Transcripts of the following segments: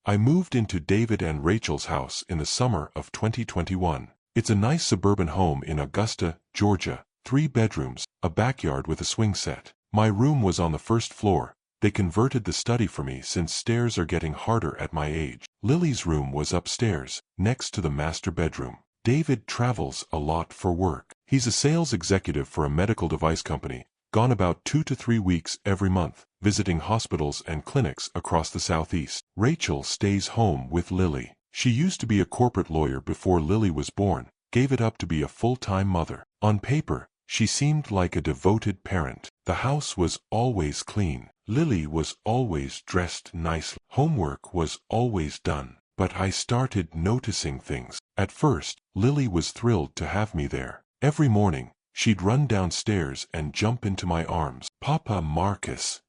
I moved into David and Rachel's house in the summer of 2021. It's a nice suburban home in Augusta, Georgia, 3 bedrooms, a backyard with a swing set. My room was on the first floor. They converted the study for me since stairs are getting harder at my age. Lily's room was upstairs, next to the master bedroom. David travels a lot for work. He's a sales executive for a medical device company, gone about 2 to 3 weeks every month, visiting hospitals and clinics across the southeast. Rachel stays home with Lily. She used to be a corporate lawyer before Lily was born, gave it up to be a full-time mother. On paper, she seemed like a devoted parent. The house was always clean. Lily was always dressed nicely. Homework was always done. But I started noticing things. At first, Lily was thrilled to have me there. Every morning, she'd run downstairs and jump into my arms. Papa Marcus,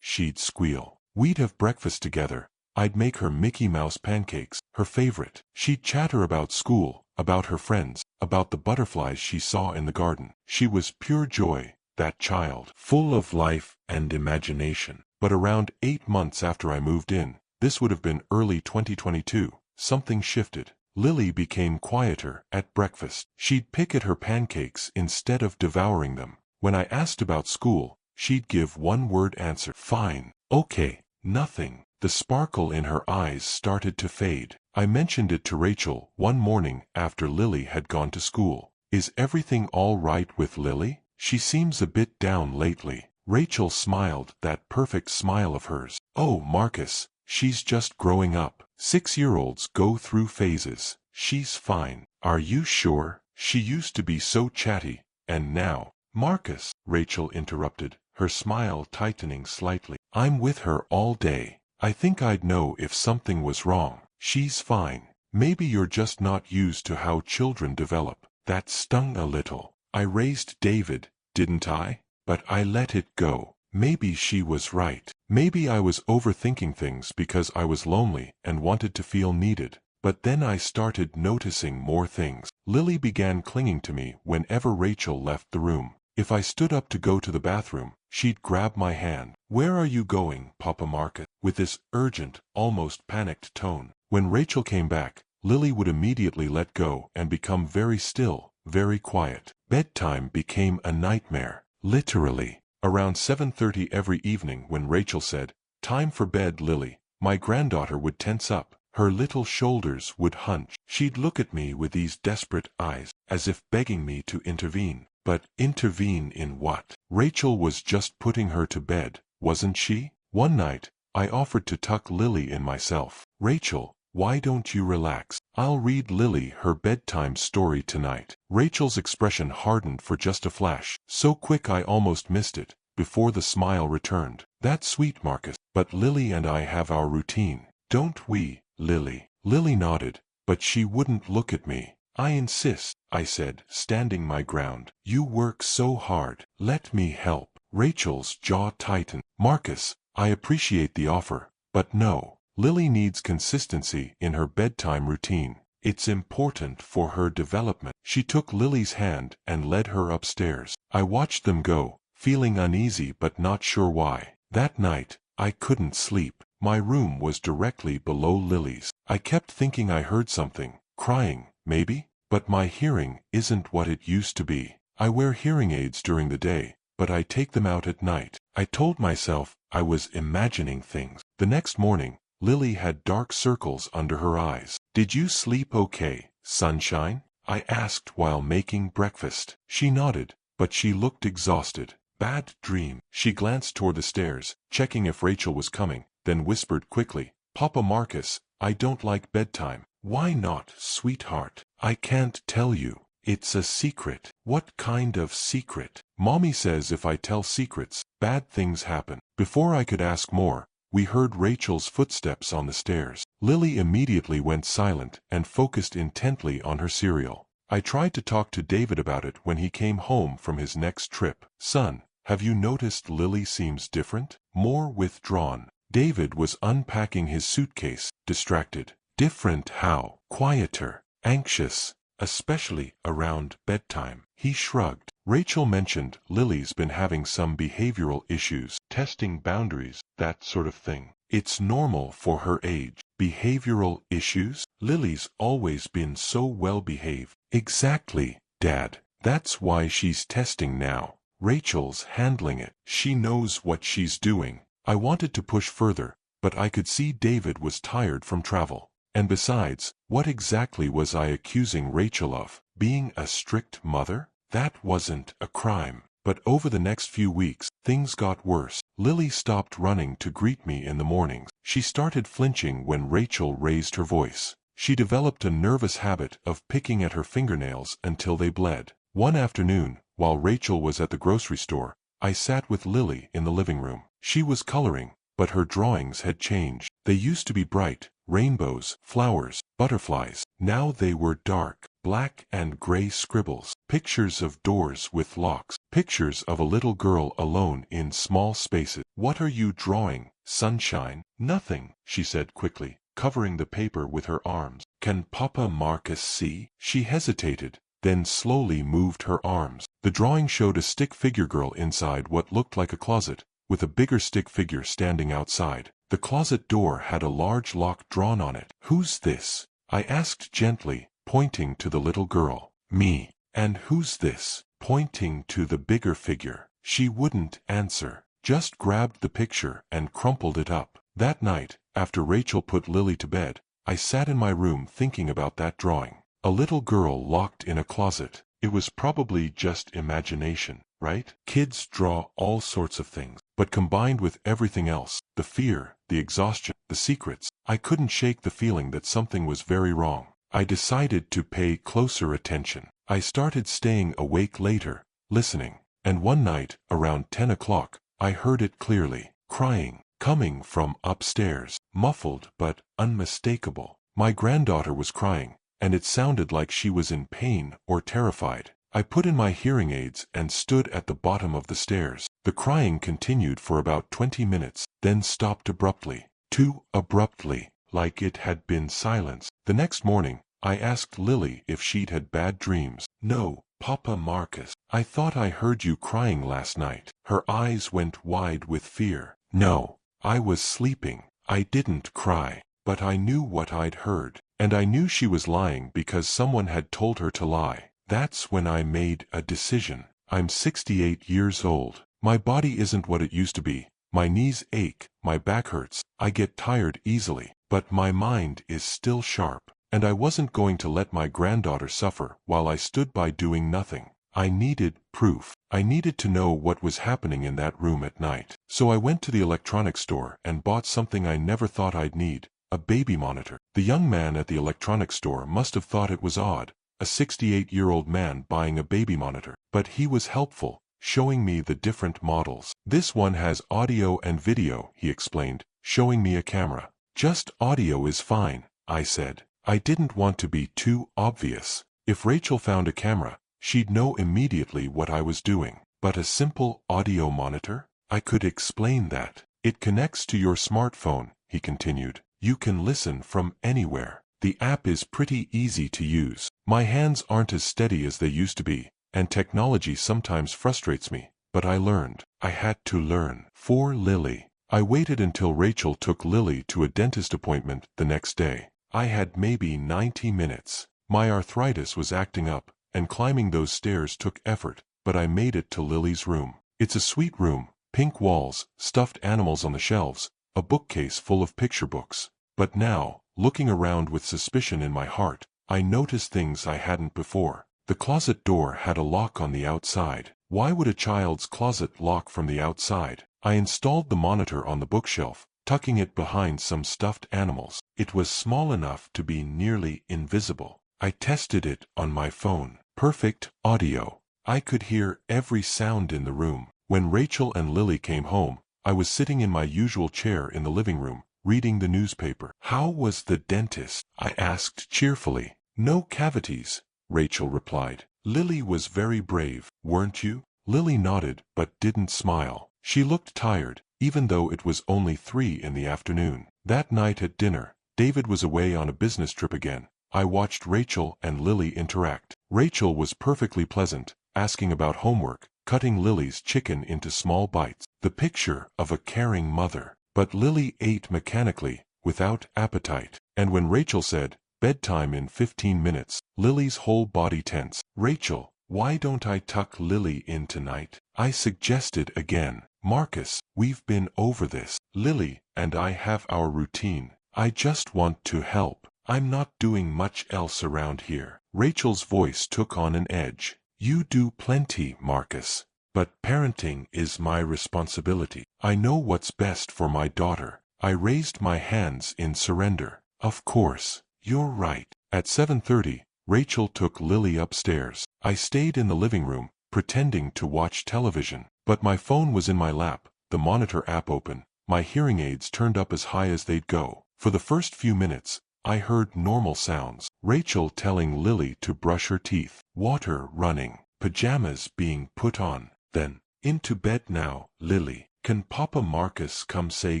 she'd squeal. We'd have breakfast together. I'd make her Mickey Mouse pancakes, her favorite. She'd chatter about school, about her friends, about the butterflies she saw in the garden. She was pure joy, that child, full of life and imagination. But around 8 months after I moved in, this would have been early 2022, something shifted. Lily became quieter at breakfast. She'd pick at her pancakes instead of devouring them. When I asked about school, she'd give one-word answer. Fine. Okay. Nothing. The sparkle in her eyes started to fade. I mentioned it to Rachel one morning after Lily had gone to school. Is everything all right with Lily? She seems a bit down lately. Rachel smiled, that perfect smile of hers. Oh, Marcus, she's just growing up. 6-year-olds go through phases. She's fine. Are you sure? She used to be so chatty, and now... Marcus, Rachel interrupted, her smile tightening slightly. I'm with her all day. I think I'd know if something was wrong. She's fine. Maybe you're just not used to how children develop. That stung a little. I raised David, didn't I? But I let it go. Maybe she was right. Maybe I was overthinking things because I was lonely and wanted to feel needed. But then I started noticing more things. Lily began clinging to me whenever Rachel left the room. If I stood up to go to the bathroom, she'd grab my hand. Where are you going, Papa Marcus? With this urgent, almost panicked tone. When Rachel came back, Lily would immediately let go and become very still, very quiet. Bedtime became a nightmare, literally. Around 7:30 every evening when Rachel said, "Time for bed, Lily," my granddaughter would tense up. Her little shoulders would hunch. She'd look at me with these desperate eyes, as if begging me to intervene. But intervene in what? Rachel was just putting her to bed, wasn't she? One night, I offered to tuck Lily in myself. Rachel, why don't you relax? I'll read Lily her bedtime story tonight. Rachel's expression hardened for just a flash, so quick I almost missed it, before the smile returned. That's sweet, Marcus, but Lily and I have our routine, don't we, Lily? Lily nodded, but she wouldn't look at me. I insist, I said, standing my ground. You work so hard. Let me help. Rachel's jaw tightened. Marcus, I appreciate the offer, but no. Lily needs consistency in her bedtime routine. It's important for her development. She took Lily's hand and led her upstairs. I watched them go, feeling uneasy but not sure why. That night, I couldn't sleep. My room was directly below Lily's. I kept thinking I heard something, crying, maybe? But my hearing isn't what it used to be. I wear hearing aids during the day, but I take them out at night. I told myself I was imagining things. The next morning, Lily had dark circles under her eyes. Did you sleep okay, sunshine? I asked while making breakfast. She nodded, but she looked exhausted. Bad dream. She glanced toward the stairs, checking if Rachel was coming, then whispered quickly, Papa Marcus, I don't like bedtime. Why not, sweetheart? I can't tell you. It's a secret. What kind of secret? Mommy says if I tell secrets, bad things happen. Before I could ask more, we heard Rachel's footsteps on the stairs. Lily immediately went silent and focused intently on her cereal. I tried to talk to David about it when he came home from his next trip. Son, have you noticed Lily seems different? More withdrawn. David was unpacking his suitcase, distracted. Different how? Quieter, anxious, especially around bedtime. He shrugged. Rachel mentioned Lily's been having some behavioral issues, testing boundaries, that sort of thing. It's normal for her age. Behavioral issues? Lily's always been so well behaved. Exactly, Dad. That's why she's testing now. Rachel's handling it. She knows what she's doing. I wanted to push further, but I could see David was tired from travel. And besides, what exactly was I accusing Rachel of? Being a strict mother? That wasn't a crime. But over the next few weeks, things got worse. Lily stopped running to greet me in the mornings. She started flinching when Rachel raised her voice. She developed a nervous habit of picking at her fingernails until they bled. One afternoon, while Rachel was at the grocery store, I sat with Lily in the living room. She was coloring, but her drawings had changed. They used to be bright, rainbows, flowers, butterflies. Now they were dark, black and gray scribbles. Pictures of doors with locks. Pictures of a little girl alone in small spaces. What are you drawing, sunshine? Nothing, she said quickly, covering the paper with her arms. Can Papa Marcus see? She hesitated, then slowly moved her arms. The drawing showed a stick figure girl inside what looked like a closet, with a bigger stick figure standing outside. The closet door had a large lock drawn on it. Who's this? I asked gently, pointing to the little girl. Me. And who's this? Pointing to the bigger figure. She wouldn't answer, just grabbed the picture and crumpled it up. That night, after Rachel put Lily to bed, I sat in my room thinking about that drawing. A little girl locked in a closet. It was probably just imagination, right? Kids draw all sorts of things, but combined with everything else, the fear, the exhaustion, the secrets, I couldn't shake the feeling that something was very wrong. I decided to pay closer attention. I started staying awake later, listening, and one night, around 10 o'clock, I heard it clearly, crying, coming from upstairs, muffled but unmistakable. My granddaughter was crying, and it sounded like she was in pain or terrified. I put in my hearing aids and stood at the bottom of the stairs. The crying continued for about 20 minutes, then stopped abruptly. Too abruptly, like it had been silence. The next morning, I asked Lily if she'd had bad dreams. No, Papa Marcus. I thought I heard you crying last night. Her eyes went wide with fear. No, I was sleeping. I didn't cry, but I knew what I'd heard. And I knew she was lying because someone had told her to lie. That's when I made a decision. I'm 68 years old. My body isn't what it used to be. My knees ache, my back hurts, I get tired easily, but my mind is still sharp. And I wasn't going to let my granddaughter suffer while I stood by doing nothing. I needed proof. I needed to know what was happening in that room at night. So I went to the electronics store and bought something I never thought I'd need. A baby monitor. The young man at the electronics store must have thought it was odd, a 68-year-old man buying a baby monitor. But he was helpful, showing me the different models. This one has audio and video, he explained, showing me a camera. Just audio is fine, I said. I didn't want to be too obvious. If Rachel found a camera, she'd know immediately what I was doing. But a simple audio monitor? I could explain that. It connects to your smartphone, he continued. You can listen from anywhere. The app is pretty easy to use. My hands aren't as steady as they used to be, and technology sometimes frustrates me, but I learned. I had to learn. For Lily. I waited until Rachel took Lily to a dentist appointment the next day. I had maybe 90 minutes. My arthritis was acting up, and climbing those stairs took effort, but I made it to Lily's room. It's a sweet room, pink walls, stuffed animals on the shelves, a bookcase full of picture books. But now, looking around with suspicion in my heart, I noticed things I hadn't before. The closet door had a lock on the outside. Why would a child's closet lock from the outside? I installed the monitor on the bookshelf, tucking it behind some stuffed animals. It was small enough to be nearly invisible. I tested it on my phone. Perfect audio. I could hear every sound in the room. When Rachel and Lily came home, I was sitting in my usual chair in the living room, reading the newspaper. How was the dentist? I asked cheerfully. No cavities, Rachel replied. Lily was very brave, weren't you? Lily nodded but didn't smile. She looked tired, even though it was only 3 in the afternoon. That night at dinner, David was away on a business trip again. I watched Rachel and Lily interact. Rachel was perfectly pleasant, asking about homework, cutting Lily's chicken into small bites. The picture of a caring mother. But Lily ate mechanically, without appetite. And when Rachel said, "Bedtime in 15 minutes, Lily's whole body tense. "Rachel, why don't I tuck Lily in tonight?" I suggested again. "Marcus, we've been over this. Lily and I have our routine. I just want to help. I'm not doing much else around here." Rachel's voice took on an edge. "You do plenty, Marcus. But parenting is my responsibility. I know what's best for my daughter." I raised my hands in surrender. "Of course, you're right." At 7:30, Rachel took Lily upstairs. I stayed in the living room, pretending to watch television. But my phone was in my lap, the monitor app open, my hearing aids turned up as high as they'd go. For the first few minutes, I heard normal sounds. Rachel telling Lily to brush her teeth, water running, pajamas being put on. Then, "Into bed now, Lily. Can Papa Marcus come say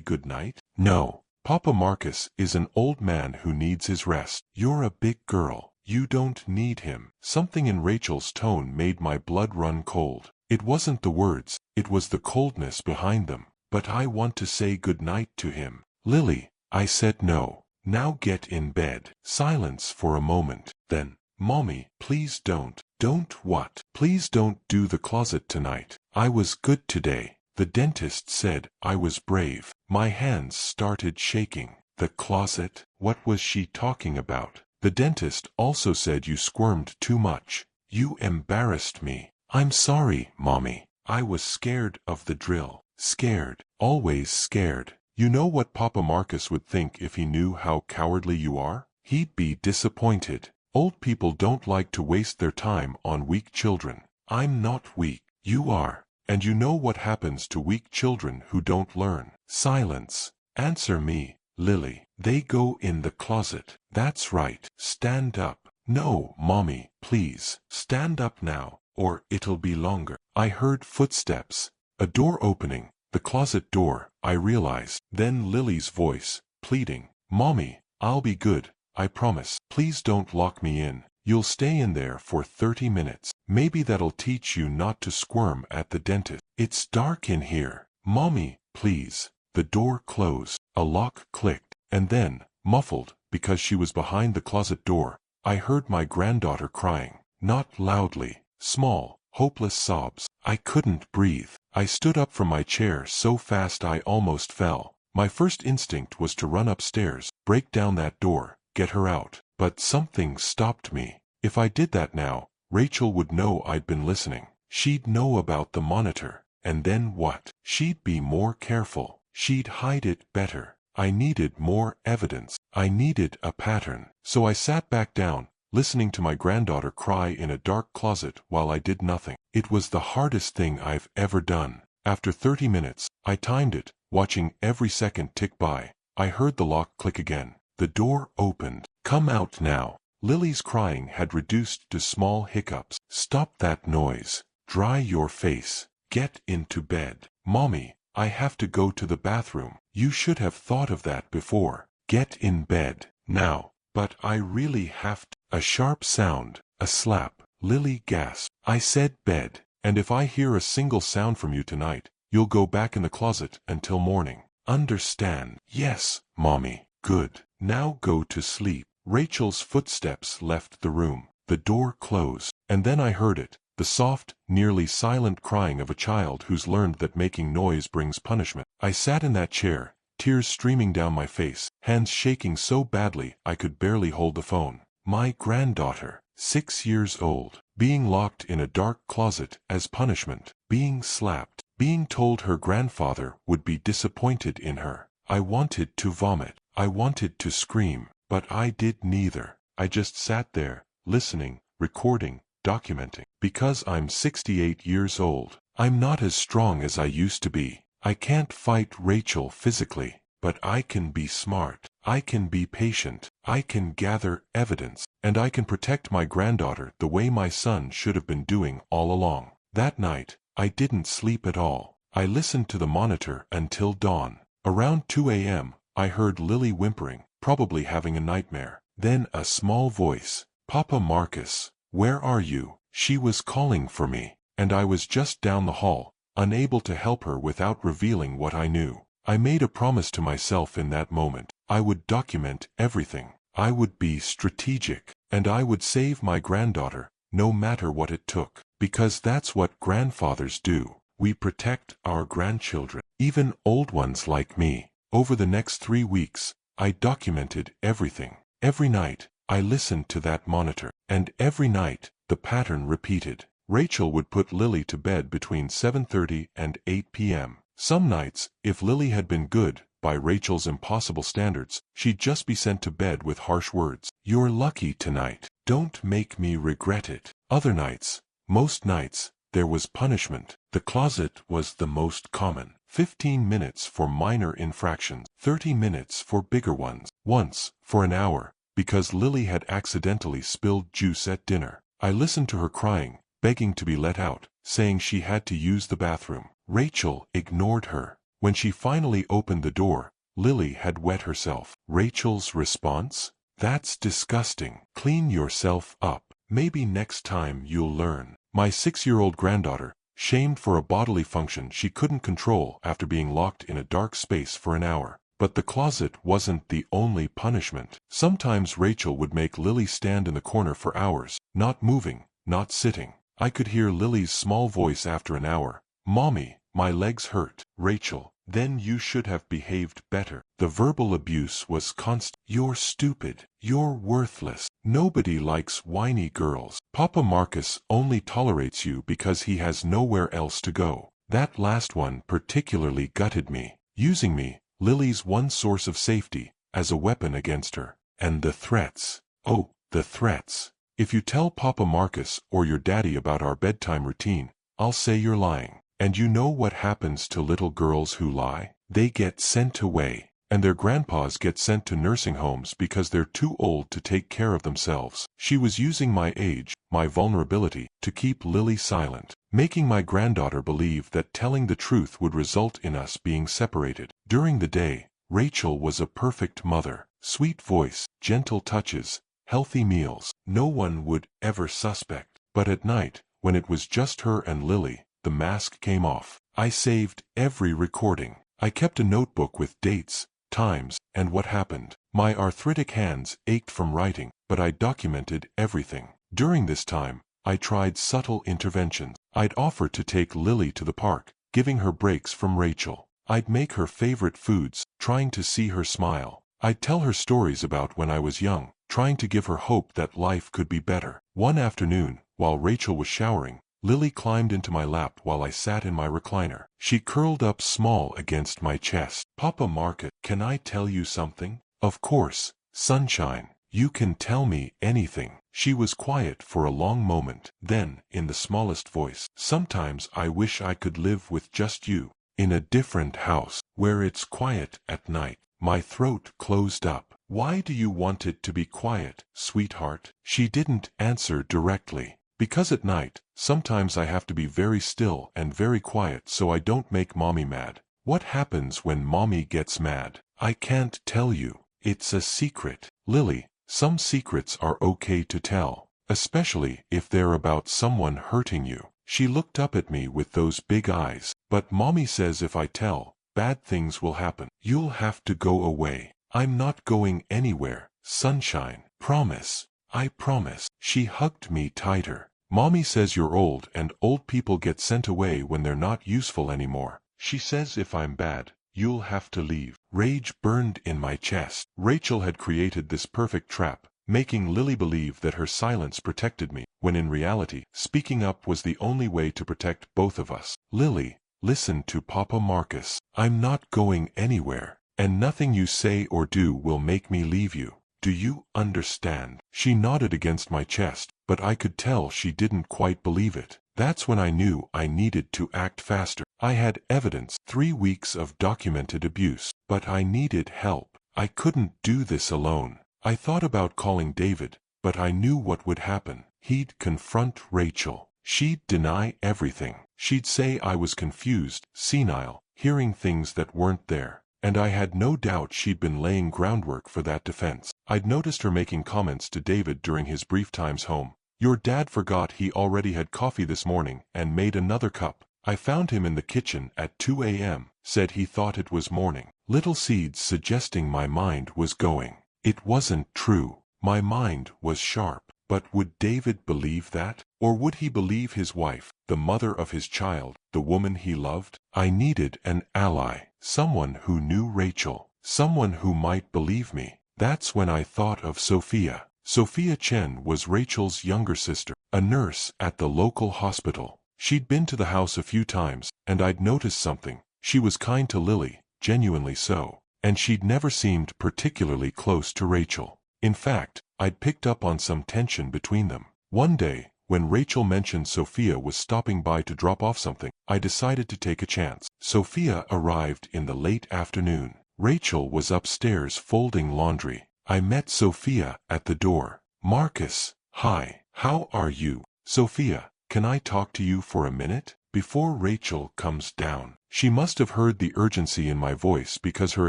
goodnight?" "No. Papa Marcus is an old man who needs his rest. You're a big girl. You don't need him." Something in Rachel's tone made my blood run cold. It wasn't the words, it was the coldness behind them. "But I want to say goodnight to him." "Lily," I said, "no. Now get in bed." Silence for a moment. Then, "Mommy, please don't." "Don't what?" "Please don't do the closet tonight. I was good today. The dentist said I was brave." My hands started shaking. The closet? What was she talking about? "The dentist also said you squirmed too much. You embarrassed me." "I'm sorry, Mommy. I was scared of the drill." "Scared. Always scared. You know what Papa Marcus would think if he knew how cowardly you are? He'd be disappointed. Old people don't like to waste their time on weak children." "I'm not weak. You are. And you know what happens to weak children who don't learn." Silence. "Answer me, Lily." "They go in the closet." "That's right. Stand up." "No, Mommy, please. Stand up now, or it'll be longer." I heard footsteps. A door opening. The closet door, I realized. Then Lily's voice, pleading. "Mommy, I'll be good. I promise. Please don't lock me in. You'll stay in there for 30 minutes. Maybe that'll teach you not to squirm at the dentist." "It's dark in here. Mommy, please." The door closed. A lock clicked. And then, muffled, because she was behind the closet door, I heard my granddaughter crying. Not loudly. Small, hopeless sobs. I couldn't breathe. I stood up from my chair so fast I almost fell. My first instinct was to run upstairs, break down that door, get her out. But something stopped me. If I did that now, Rachel would know I'd been listening. She'd know about the monitor. And then what? She'd be more careful. She'd hide it better. I needed more evidence. I needed a pattern. So I sat back down, listening to my granddaughter cry in a dark closet while I did nothing. It was the hardest thing I've ever done. After 30 minutes, I timed it, watching every second tick by. I heard the lock click again. The door opened. "Come out now." Lily's crying had reduced to small hiccups. "Stop that noise. Dry your face. Get into bed." "Mommy, I have to go to the bathroom." "You should have thought of that before. Get in bed. Now." "But I really have to." A sharp sound. A slap. Lily gasped. "I said bed. And if I hear a single sound from you tonight, you'll go back in the closet until morning. Understand?" "Yes, Mommy." "Good. Now go to sleep." Rachel's footsteps left the room. The door closed. And then I heard it. The soft, nearly silent crying of a child who's learned that making noise brings punishment. I sat in that chair, tears streaming down my face, hands shaking so badly I could barely hold the phone. My granddaughter, 6 years old, being locked in a dark closet as punishment, being slapped, being told her grandfather would be disappointed in her. I wanted to vomit. I wanted to scream, but I did neither. I just sat there, listening, recording, documenting. Because I'm 68 years old, I'm not as strong as I used to be. I can't fight Rachel physically, but I can be smart. I can be patient. I can gather evidence, and I can protect my granddaughter the way my son should have been doing all along. That night, I didn't sleep at all. I listened to the monitor until dawn. Around 2 a.m., I heard Lily whimpering, probably having a nightmare. Then a small voice. "Papa Marcus, where are you?" She was calling for me, and I was just down the hall, unable to help her without revealing what I knew. I made a promise to myself in that moment. I would document everything. I would be strategic. And I would save my granddaughter, no matter what it took. Because that's what grandfathers do. We protect our grandchildren, even old ones like me. Over the next 3 weeks, I documented everything. Every night, I listened to that monitor. And every night, the pattern repeated. Rachel would put Lily to bed between 7:30 and 8 p.m. Some nights, if Lily had been good, by Rachel's impossible standards, she'd just be sent to bed with harsh words. "You're lucky tonight. Don't make me regret it." Other nights, most nights, there was punishment. The closet was the most common. 15 minutes for minor infractions, 30 minutes for bigger ones. Once, for an hour, because Lily had accidentally spilled juice at dinner. I listened to her crying, begging to be let out, saying she had to use the bathroom. Rachel ignored her. When she finally opened the door, Lily had wet herself. Rachel's response? "That's disgusting. Clean yourself up. Maybe next time you'll learn." My 6-year-old granddaughter, shamed for a bodily function she couldn't control after being locked in a dark space for an hour. But the closet wasn't the only punishment. Sometimes Rachel would make Lily stand in the corner for hours, not moving, not sitting. I could hear Lily's small voice after an hour. "Mommy, my legs hurt." "Rachel, then you should have behaved better." The verbal abuse was constant. "You're stupid. You're worthless. Nobody likes whiny girls. Papa Marcus only tolerates you because he has nowhere else to go." That last one particularly gutted me. Using me, Lily's one source of safety, as a weapon against her. And the threats. Oh, the threats. "If you tell Papa Marcus or your daddy about our bedtime routine, I'll say you're lying." And you know what happens to little girls who lie? They get sent away. And their grandpas get sent to nursing homes because they're too old to take care of themselves. She was using my age, my vulnerability, to keep Lily silent, making my granddaughter believe that telling the truth would result in us being separated. During the day, Rachel was a perfect mother. Sweet voice, gentle touches, healthy meals. No one would ever suspect. But at night, when it was just her and Lily, the mask came off. I saved every recording. I kept a notebook with dates, times, and what happened. My arthritic hands ached from writing, but I documented everything. During this time, I tried subtle interventions. I'd offer to take Lily to the park, giving her breaks from Rachel. I'd make her favorite foods, trying to see her smile. I'd tell her stories about when I was young, trying to give her hope that life could be better. One afternoon, while Rachel was showering, Lily climbed into my lap while I sat in my recliner. She curled up small against my chest. "Papa Marcus, can I tell you something?" "Of course, sunshine. You can tell me anything." She was quiet for a long moment. Then, in the smallest voice, "Sometimes I wish I could live with just you, in a different house, where it's quiet at night." My throat closed up. "Why do you want it to be quiet, sweetheart?" She didn't answer directly. "Because at night, sometimes I have to be very still and very quiet so I don't make Mommy mad." "What happens when Mommy gets mad?" "I can't tell you. It's a secret." "Lily, some secrets are okay to tell, especially if they're about someone hurting you." She looked up at me with those big eyes. "But Mommy says if I tell, bad things will happen." "You'll have to go away." "I'm not going anywhere, sunshine. Promise." "I promise." She hugged me tighter. "Mommy says you're old and old people get sent away when they're not useful anymore. She says if I'm bad, you'll have to leave." Rage burned in my chest. Rachel had created this perfect trap, making Lily believe that her silence protected me, when in reality, speaking up was the only way to protect both of us. "Lily, listen to Papa Marcus. I'm not going anywhere, and nothing you say or do will make me leave you. Do you understand?" She nodded against my chest, but I could tell she didn't quite believe it. That's when I knew I needed to act faster. I had evidence, 3 weeks of documented abuse, but I needed help. I couldn't do this alone. I thought about calling David, but I knew what would happen. He'd confront Rachel. She'd deny everything. She'd say I was confused, senile, hearing things that weren't there. And I had no doubt she'd been laying groundwork for that defense. I'd noticed her making comments to David during his brief times home. "Your dad forgot he already had coffee this morning and made another cup. I found him in the kitchen at 2 a.m., said he thought it was morning. Little seeds suggesting my mind was going. It wasn't true. My mind was sharp. But would David believe that? Or would he believe his wife, the mother of his child, the woman he loved? I needed an ally, someone who knew Rachel, someone who might believe me. That's when I thought of Sophia. Sophia Chen was Rachel's younger sister, a nurse at the local hospital. She'd been to the house a few times, and I'd noticed something. She was kind to Lily, genuinely so, and she'd never seemed particularly close to Rachel. In fact, I'd picked up on some tension between them. One day, when Rachel mentioned Sophia was stopping by to drop off something, I decided to take a chance. Sophia arrived in the late afternoon. Rachel was upstairs folding laundry. I met Sophia at the door. "Marcus, hi, how are you?" "Sophia, can I talk to you for a minute?" Before Rachel comes down. She must have heard the urgency in my voice because her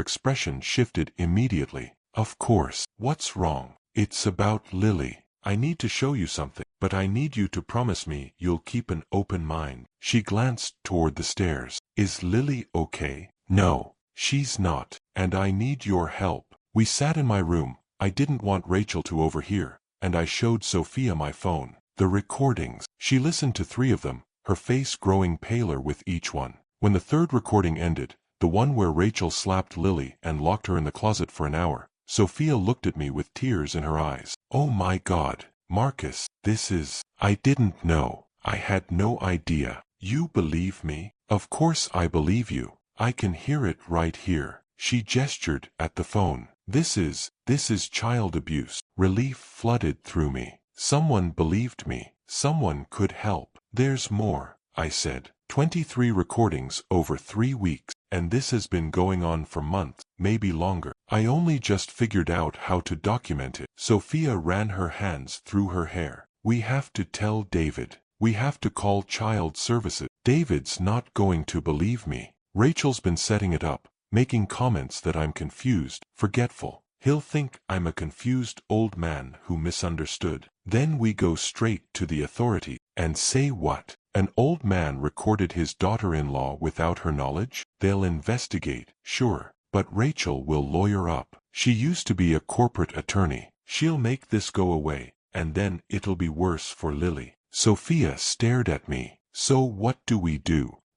expression shifted immediately. "Of course. What's wrong?" "It's about Lily. I need to show you something, but I need you to promise me you'll keep an open mind." She glanced toward the stairs. "Is Lily okay?" "No, she's not, and I need your help." We sat in my room. I didn't want Rachel to overhear, and I showed Sophia my phone. The recordings. She listened to 3 of them, her face growing paler with each one. When the 3rd recording ended, the one where Rachel slapped Lily and locked her in the closet for an hour, Sophia looked at me with tears in her eyes. "Oh my God, Marcus, this is—" I didn't know. I had no idea. "You believe me?" "Of course I believe you. I can hear it right here." She gestured at the phone. This is child abuse." Relief flooded through me. Someone believed me. Someone could help. "There's more," I said. 23 recordings over 3 weeks, and this has been going on for months, maybe longer. I only just figured out how to document it. Sophia ran her hands through her hair. "We have to tell David. We have to call child services. David's not going to believe me. Rachel's been setting it up, making comments that I'm confused, forgetful. He'll think I'm a confused old man who misunderstood. Then we go straight to the authority and say what? An old man recorded his daughter-in-law without her knowledge? They'll investigate, sure, but Rachel will lawyer up. She used to be a corporate attorney. She'll make this go away, and then it'll be worse for Lily." Sophia stared at me. "So what do?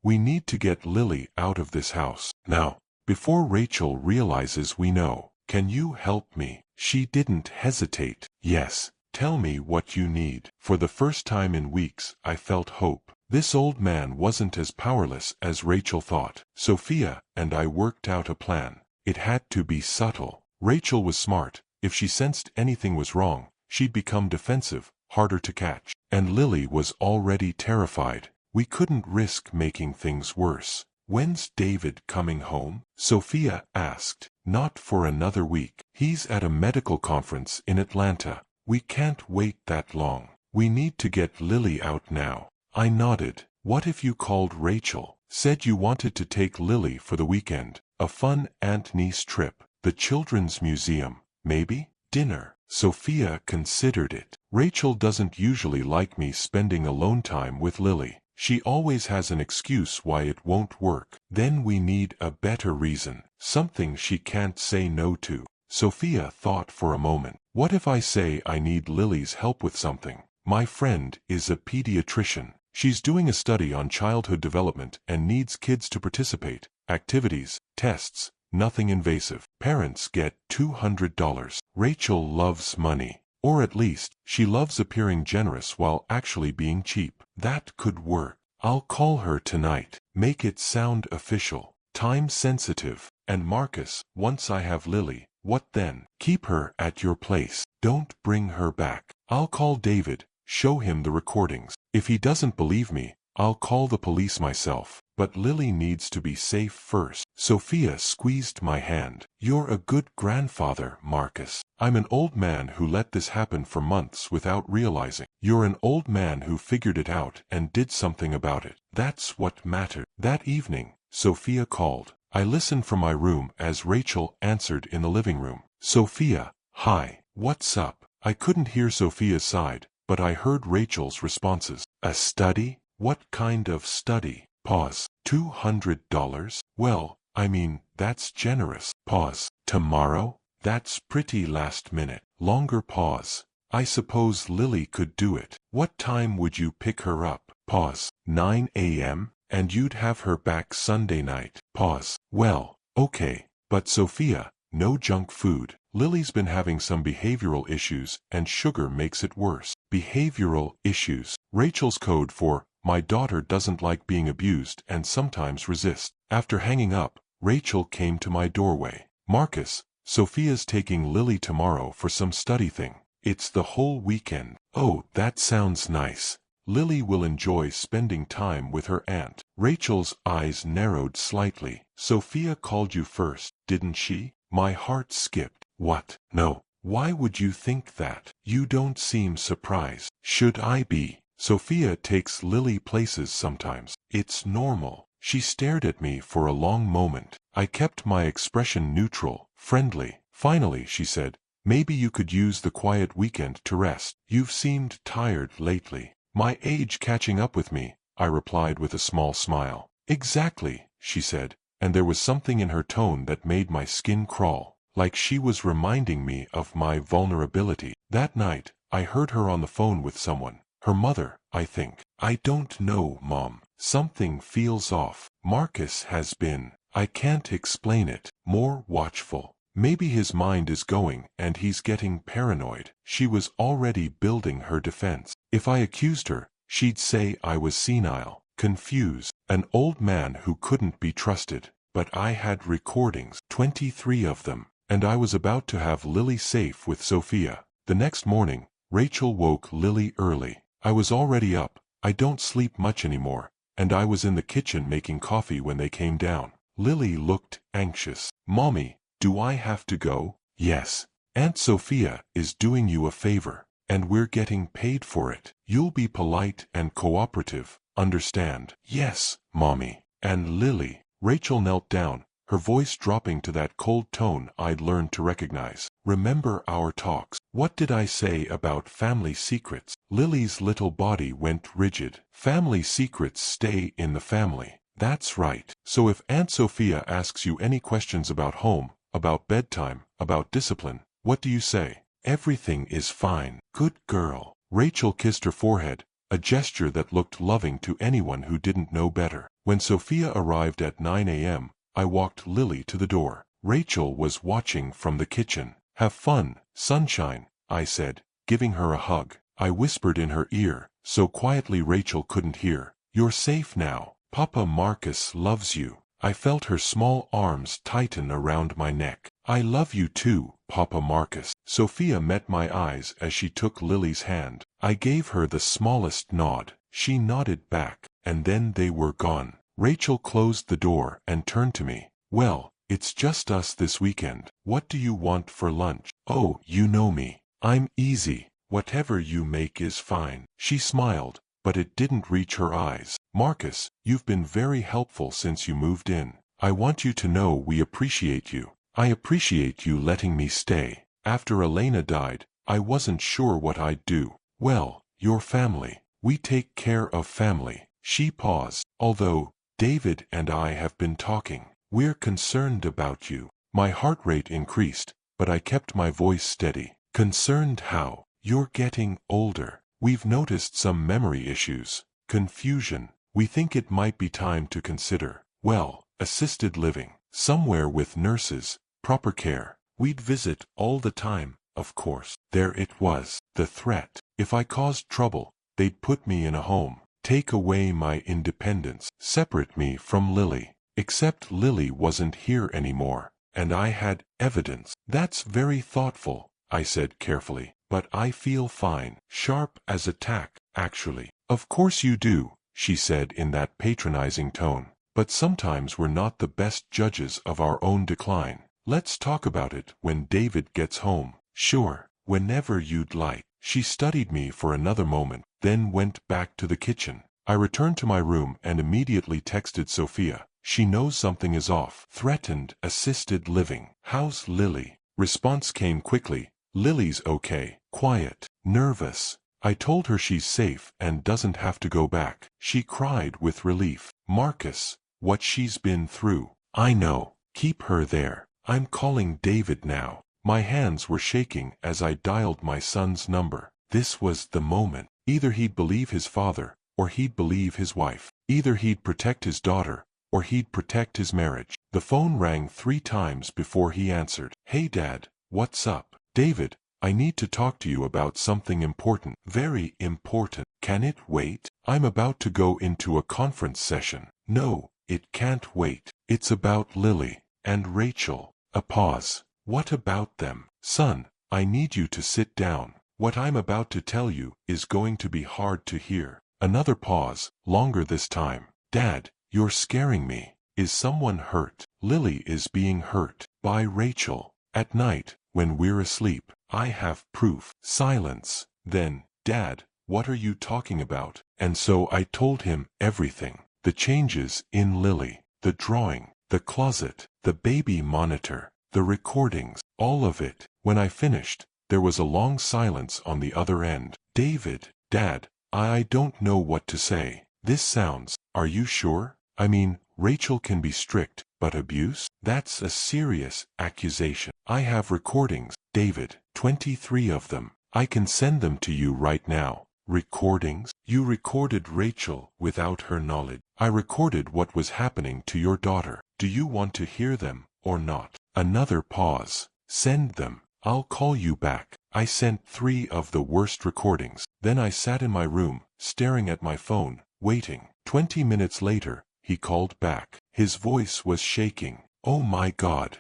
We need to get Lily out of this house now, before Rachel realizes we know. Can you help me?" She didn't hesitate. "Yes. Tell me what you need." For the first time in weeks, I felt hope. This old man wasn't as powerless as Rachel thought. Sophia and I worked out a plan. It had to be subtle. Rachel was smart. If she sensed anything was wrong, she'd become defensive, harder to catch. And Lily was already terrified. We couldn't risk making things worse. "When's David coming home?" Sophia asked. "Not for another week. He's at a medical conference in Atlanta. We can't wait that long. We need to get Lily out now." I nodded. "What if you called Rachel? Said you wanted to take Lily for the weekend? A fun aunt-niece trip. The Children's Museum, maybe? Dinner." Sophia considered it. "Rachel doesn't usually like me spending alone time with Lily. She always has an excuse why it won't work. Then we need a better reason. Something she can't say no to." Sophia thought for a moment. "What if I say I need Lily's help with something? My friend is a pediatrician. She's doing a study on childhood development and needs kids to participate. Activities, tests, nothing invasive. Parents get $200. Rachel loves money. Or at least, she loves appearing generous while actually being cheap. That could work. I'll call her tonight. Make it sound official. Time sensitive. And Marcus, once I have Lily, what then? Keep her at your place. Don't bring her back. I'll call David, show him the recordings. If he doesn't believe me, I'll call the police myself. But Lily needs to be safe first." Sophia squeezed my hand. "You're a good grandfather, Marcus. I'm an old man who let this happen for months without realizing. You're an old man who figured it out and did something about it. That's what mattered." That evening, Sophia called. I listened from my room as Rachel answered in the living room. "Sophia, hi, what's up?" I couldn't hear Sophia's side, but I heard Rachel's responses. "A study? What kind of study?" Pause. $200? Well, I mean, that's generous. Pause. Tomorrow? That's pretty last minute. Longer pause. I suppose Lily could do it. What time would you pick her up? Pause. 9 a.m.? And you'd have her back Sunday night. Pause. Well, okay. But Sophia, no junk food. Lily's been having some behavioral issues and sugar makes it worse. Behavioral issues. Rachel's code for, my daughter doesn't like being abused and sometimes resists. After hanging up, Rachel came to my doorway. Marcus, Sophia's taking Lily tomorrow for some study thing. It's the whole weekend. Oh, that sounds nice. Lily will enjoy spending time with her aunt. Rachel's eyes narrowed slightly. Sophia called you first, didn't she? My heart skipped. What? No. Why would you think that? You don't seem surprised. Should I be? Sophia takes Lily places sometimes. It's normal. She stared at me for a long moment. I kept my expression neutral, friendly. Finally, she said, maybe you could use the quiet weekend to rest. You've seemed tired lately. My age catching up with me, I replied with a small smile. Exactly, she said, and there was something in her tone that made my skin crawl, like she was reminding me of my vulnerability. That night, I heard her on the phone with someone. Her mother, I think. I don't know, Mom. Something feels off. Marcus has been, I can't explain it, more watchful. Maybe his mind is going and he's getting paranoid. She was already building her defense. If I accused her, she'd say I was senile, confused, an old man who couldn't be trusted. But I had recordings, 23 of them, and I was about to have Lily safe with Sophia. The next morning, Rachel woke Lily early. I was already up. I don't sleep much anymore, and I was in the kitchen making coffee when they came down. Lily looked anxious. Mommy, do I have to go? Yes. Aunt Sophia is doing you a favor, and we're getting paid for it. You'll be polite and cooperative, understand? Yes, Mommy. And Lily. Rachel knelt down, her voice dropping to that cold tone I'd learned to recognize. Remember our talks. What did I say about family secrets? Lily's little body went rigid. Family secrets stay in the family. That's right. So if Aunt Sophia asks you any questions about home, about bedtime, about discipline, what do you say? Everything is fine. Good girl. Rachel kissed her forehead, a gesture that looked loving to anyone who didn't know better. When Sophia arrived at 9 a.m., I walked Lily to the door. Rachel was watching from the kitchen. Have fun, sunshine, I said, giving her a hug. I whispered in her ear, so quietly Rachel couldn't hear. You're safe now. Papa Marcus loves you. I felt her small arms tighten around my neck. I love you too, Papa Marcus. Sophia met my eyes as she took Lily's hand. I gave her the smallest nod. She nodded back, and then they were gone. Rachel closed the door and turned to me. Well, it's just us this weekend. What do you want for lunch? Oh, you know me. I'm easy. Whatever you make is fine. She smiled, but it didn't reach her eyes. Marcus, you've been very helpful since you moved in. I want you to know we appreciate you. I appreciate you letting me stay. After Elena died, I wasn't sure what I'd do. Well, your family. We take care of family. She paused. Although, David and I have been talking. We're concerned about you. My heart rate increased, but I kept my voice steady. Concerned how? You're getting older. We've noticed some memory issues. Confusion. We think it might be time to consider, well, assisted living. Somewhere with nurses, proper care. We'd visit all the time, of course. There it was, the threat. If I caused trouble, they'd put me in a home, take away my independence, separate me from Lily. Except Lily wasn't here anymore, and I had evidence. That's very thoughtful, I said carefully, but I feel fine. Sharp as a tack, actually. Of course you do, she said in that patronizing tone. But sometimes we're not the best judges of our own decline. Let's talk about it when David gets home. Sure, whenever you'd like. She studied me for another moment, then went back to the kitchen. I returned to my room and immediately texted Sophia. She knows something is off. Threatened assisted living. How's Lily? Response came quickly. Lily's okay. Quiet. Nervous. I told her she's safe and doesn't have to go back. She cried with relief. Marcus, what she's been through. I know. Keep her there. I'm calling David now. My hands were shaking as I dialed my son's number. This was the moment. Either he'd believe his father, or he'd believe his wife. Either he'd protect his daughter, or he'd protect his marriage. The phone rang 3 times before he answered. Hey Dad, what's up? David, I need to talk to you about something important. Very important. Can it wait? I'm about to go into a conference session. No, it can't wait. It's about Lily and Rachel. A pause. What about them? Son, I need you to sit down. What I'm about to tell you is going to be hard to hear. Another pause, longer this time. Dad, you're scaring me. Is someone hurt? Lily is being hurt by Rachel. At night, when we're asleep, I have proof. Silence. Then, Dad, what are you talking about? And so I told him everything. The changes in Lily, the drawing, the closet, the baby monitor, the recordings, all of it. When I finished, there was a long silence on the other end. David, Dad, I don't know what to say. This sounds, are you sure? I mean, Rachel can be strict, but abuse? That's a serious accusation. I have recordings, David, 23 of them. I can send them to you right now. Recordings? You recorded Rachel without her knowledge. I recorded what was happening to your daughter. Do you want to hear them, or not? Another pause. Send them. I'll call you back. I sent 3 of the worst recordings. Then I sat in my room, staring at my phone, waiting. 20 minutes later, he called back. His voice was shaking. Oh my God,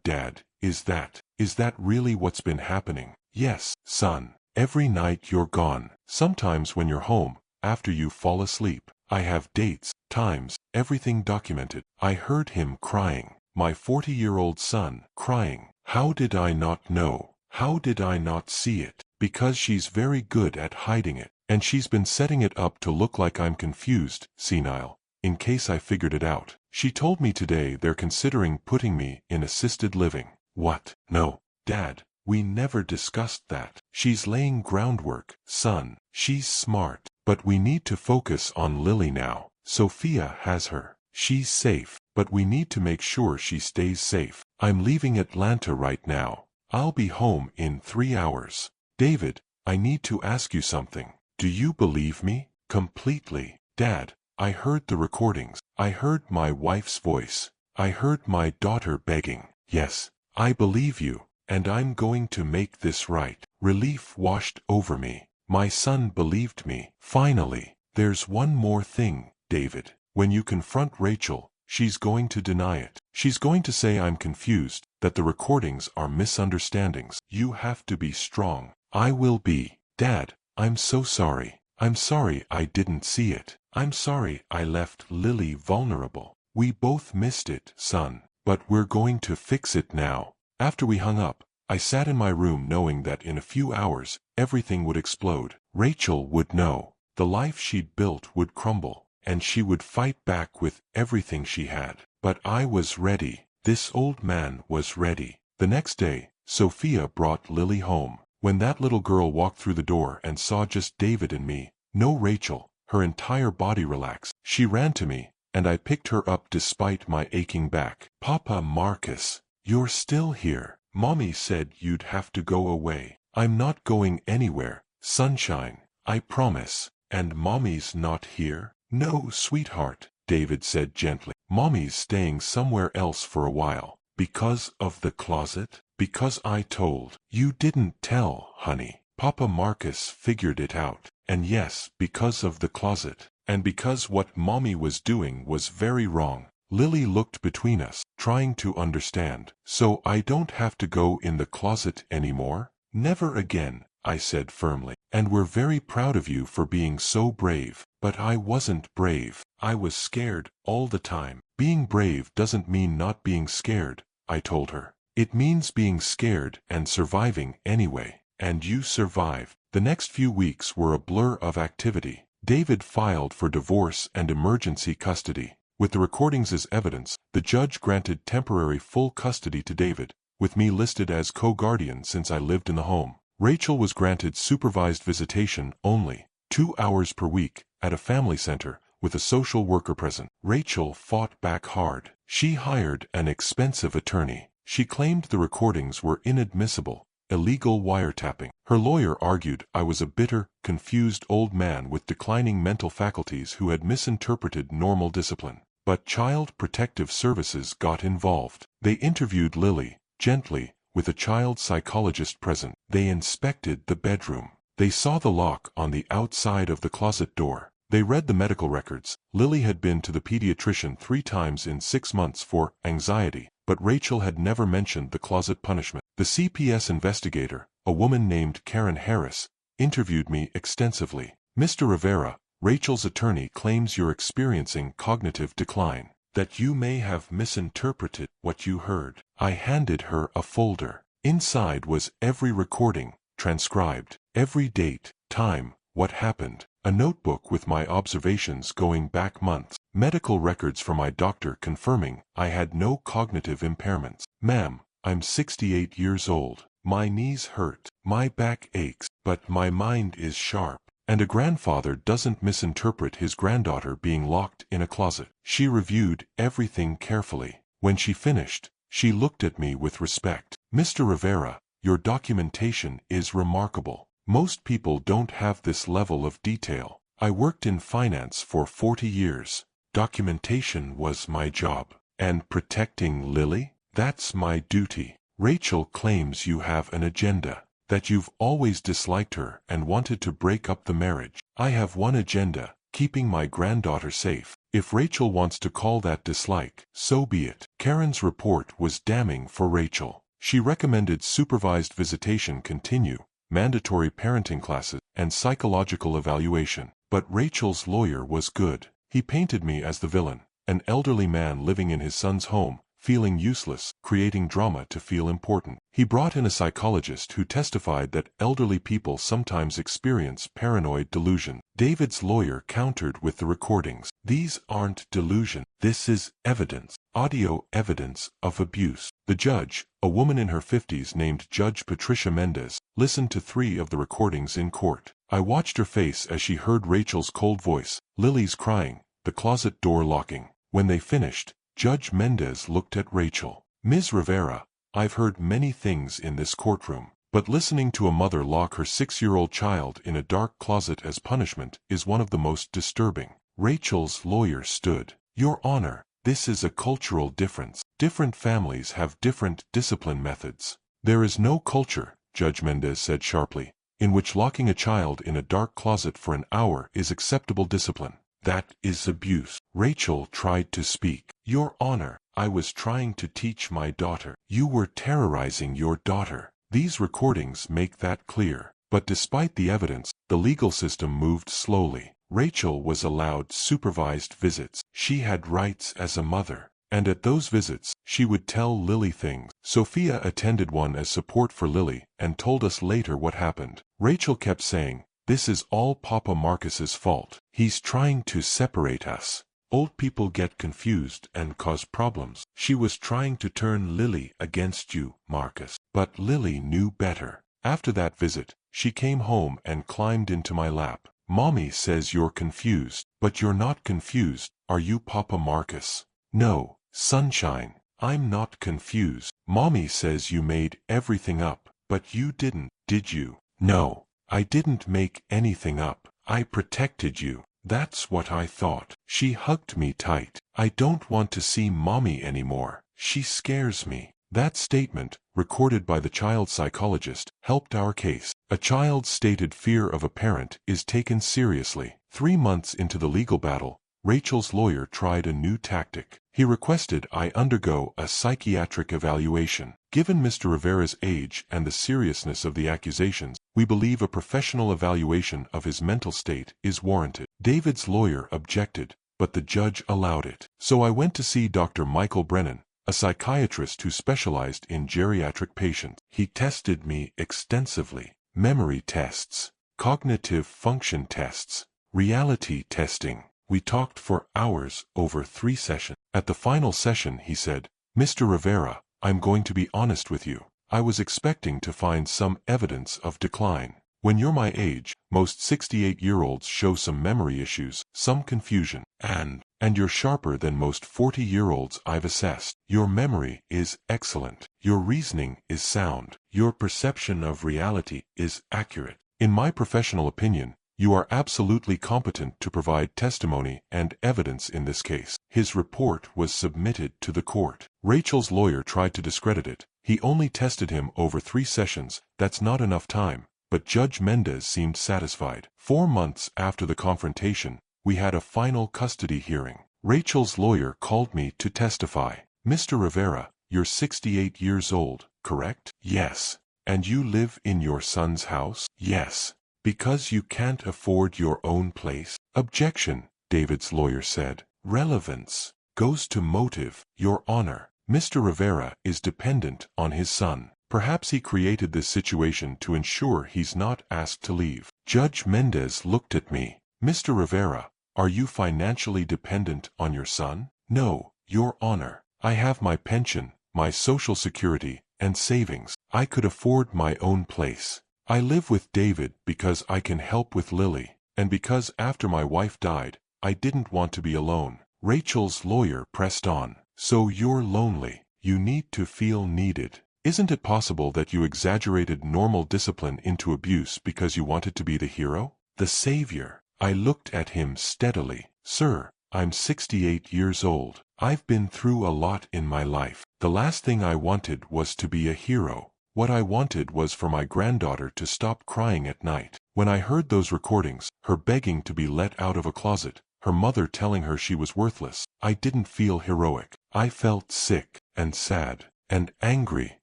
Dad, is that really what's been happening? Yes, son. Every night you're gone. Sometimes when you're home, after you fall asleep. I have dates, times, everything documented. I heard him crying. My 40-year-old son crying. How did I not know? How did I not see it? Because she's very good at hiding it. And she's been setting it up to look like I'm confused, senile, in case I figured it out. She told me today they're considering putting me in assisted living. What? No, Dad, we never discussed that. She's laying groundwork, son. She's smart. But we need to focus on Lily now. Sophia has her. She's safe, but we need to make sure she stays safe. I'm leaving Atlanta right now. I'll be home in 3 hours. David, I need to ask you something. Do you believe me? Completely. Dad, I heard the recordings. I heard my wife's voice. I heard my daughter begging. Yes, I believe you, and I'm going to make this right. Relief washed over me. My son believed me. Finally, there's one more thing, David. When you confront Rachel, she's going to deny it. She's going to say I'm confused, that the recordings are misunderstandings. You have to be strong. I will be. Dad, I'm so sorry. I'm sorry I didn't see it. I'm sorry I left Lily vulnerable. We both missed it, son. But we're going to fix it now. After we hung up, I sat in my room knowing that in a few hours, everything would explode. Rachel would know. The life she'd built would crumble, and she would fight back with everything she had. But I was ready. This old man was ready. The next day, Sophia brought Lily home. When that little girl walked through the door and saw just David and me, no Rachel, her entire body relaxed. She ran to me, and I picked her up despite my aching back. Papa Marcus, you're still here. Mommy said you'd have to go away. I'm not going anywhere, sunshine, I promise. And Mommy's not here? No, sweetheart, David said gently. Mommy's staying somewhere else for a while. Because of the closet? Because I told. You didn't tell, honey. Papa Marcus figured it out. And yes, because of the closet. And because what Mommy was doing was very wrong. Lily looked between us, trying to understand. So I don't have to go in the closet anymore? Never again, I said firmly. And we're very proud of you for being so brave. But I wasn't brave. I was scared all the time. Being brave doesn't mean not being scared, I told her. It means being scared and surviving anyway. And you survived. The next few weeks were a blur of activity. David filed for divorce and emergency custody. With the recordings as evidence, the judge granted temporary full custody to David, with me listed as co-guardian since I lived in the home. Rachel was granted supervised visitation only, 2 hours per week, at a family center, with a social worker present. Rachel fought back hard. She hired an expensive attorney. She claimed the recordings were inadmissible, illegal wiretapping. Her lawyer argued I was a bitter, confused old man with declining mental faculties who had misinterpreted normal discipline. But Child Protective Services got involved. They interviewed Lily, gently, with a child psychologist present. They inspected the bedroom. They saw the lock on the outside of the closet door. They read the medical records. Lily had been to the pediatrician 3 times in 6 months for anxiety, but Rachel had never mentioned the closet punishment. The CPS investigator, a woman named Karen Harris, interviewed me extensively. Mr. Rivera, Rachel's attorney claims you're experiencing cognitive decline, that you may have misinterpreted what you heard. I handed her a folder. Inside was every recording, transcribed, every date, time, what happened, a notebook with my observations going back months, medical records from my doctor confirming I had no cognitive impairments. Ma'am, I'm 68 years old. My knees hurt, my back aches, but my mind is sharp. And a grandfather doesn't misinterpret his granddaughter being locked in a closet. She reviewed everything carefully. When she finished, she looked at me with respect. Mr. Rivera, your documentation is remarkable. Most people don't have this level of detail. I worked in finance for 40 years. Documentation was my job. And protecting Lily? That's my duty. Rachel claims you have an agenda, that you've always disliked her and wanted to break up the marriage. I have one agenda, keeping my granddaughter safe. If Rachel wants to call that dislike, so be it. Karen's report was damning for Rachel. She recommended supervised visitation continue, mandatory parenting classes, and psychological evaluation. But Rachel's lawyer was good. He painted me as the villain, an elderly man living in his son's home, feeling useless, creating drama to feel important. He brought in a psychologist who testified that elderly people sometimes experience paranoid delusion. David's lawyer countered with the recordings. These aren't delusion. This is evidence, audio evidence of abuse. The judge, a woman in her 50s named Judge Patricia Mendez, listened to 3 of the recordings in court. I watched her face as she heard Rachel's cold voice, Lily's crying, the closet door locking. When they finished, Judge Mendez looked at Rachel. Ms. Rivera, I've heard many things in this courtroom, but listening to a mother lock her 6-year-old child in a dark closet as punishment is one of the most disturbing. Rachel's lawyer stood. Your Honor, this is a cultural difference. Different families have different discipline methods. There is no culture, Judge Mendez said sharply, in which locking a child in a dark closet for an hour is acceptable discipline. That is abuse. Rachel tried to speak. Your Honor, I was trying to teach my daughter. You were terrorizing your daughter. These recordings make that clear. But despite the evidence, the legal system moved slowly. Rachel was allowed supervised visits. She had rights as a mother. And at those visits, she would tell Lily things. Sophia attended one as support for Lily and told us later what happened. Rachel kept saying, "This is all Papa Marcus's fault. He's trying to separate us. Old people get confused and cause problems. She was trying to turn Lily against you, Marcus." But Lily knew better. After that visit, she came home and climbed into my lap. "Mommy says you're confused, but you're not confused, are you, Papa Marcus?" "No, sunshine, I'm not confused. Mommy says you made everything up, but you didn't, did you?" "No, I didn't make anything up. I protected you." "That's what I thought." She hugged me tight. "I don't want to see Mommy anymore. She scares me." That statement, recorded by the child psychologist, helped our case. A child's stated fear of a parent is taken seriously. 3 months into the legal battle, Rachel's lawyer tried a new tactic. He requested I undergo a psychiatric evaluation. Given Mr. Rivera's age and the seriousness of the accusations, we believe a professional evaluation of his mental state is warranted. David's lawyer objected, but the judge allowed it. So I went to see Dr. Michael Brennan, a psychiatrist who specialized in geriatric patients. He tested me extensively. Memory tests, cognitive function tests, reality testing. We talked for hours over 3 sessions. At the final session he said, "Mr. Rivera, I'm going to be honest with you. I was expecting to find some evidence of decline. When you're my age, most 68-year-olds show some memory issues, some confusion. And you're sharper than most 40-year-olds I've assessed. Your memory is excellent. Your reasoning is sound. Your perception of reality is accurate. In my professional opinion, you are absolutely competent to provide testimony and evidence in this case. His report was submitted to the court. Rachel's lawyer tried to discredit it. He only tested him over 3 sessions. That's not enough time. But Judge Mendez seemed satisfied. 4 months after the confrontation, we had a final custody hearing. Rachel's lawyer called me to testify. Mr. Rivera, you're 68 years old, correct? Yes. And you live in your son's house? Yes. Because you can't afford your own place? Objection, David's lawyer said. Relevance goes to motive, Your Honor. Mr. Rivera is dependent on his son. Perhaps he created this situation to ensure he's not asked to leave. Judge Mendez looked at me. Mr. Rivera, are you financially dependent on your son? No, Your Honor. I have my pension, my Social Security, and savings. I could afford my own place. I live with David because I can help with Lily, and because after my wife died, I didn't want to be alone. Rachel's lawyer pressed on. So you're lonely. You need to feel needed. Isn't it possible that you exaggerated normal discipline into abuse because you wanted to be the hero? The savior. I looked at him steadily. Sir, I'm 68 years old. I've been through a lot in my life. The last thing I wanted was to be a hero. What I wanted was for my granddaughter to stop crying at night. When I heard those recordings, her begging to be let out of a closet, her mother telling her she was worthless, I didn't feel heroic. I felt sick, and sad, and angry,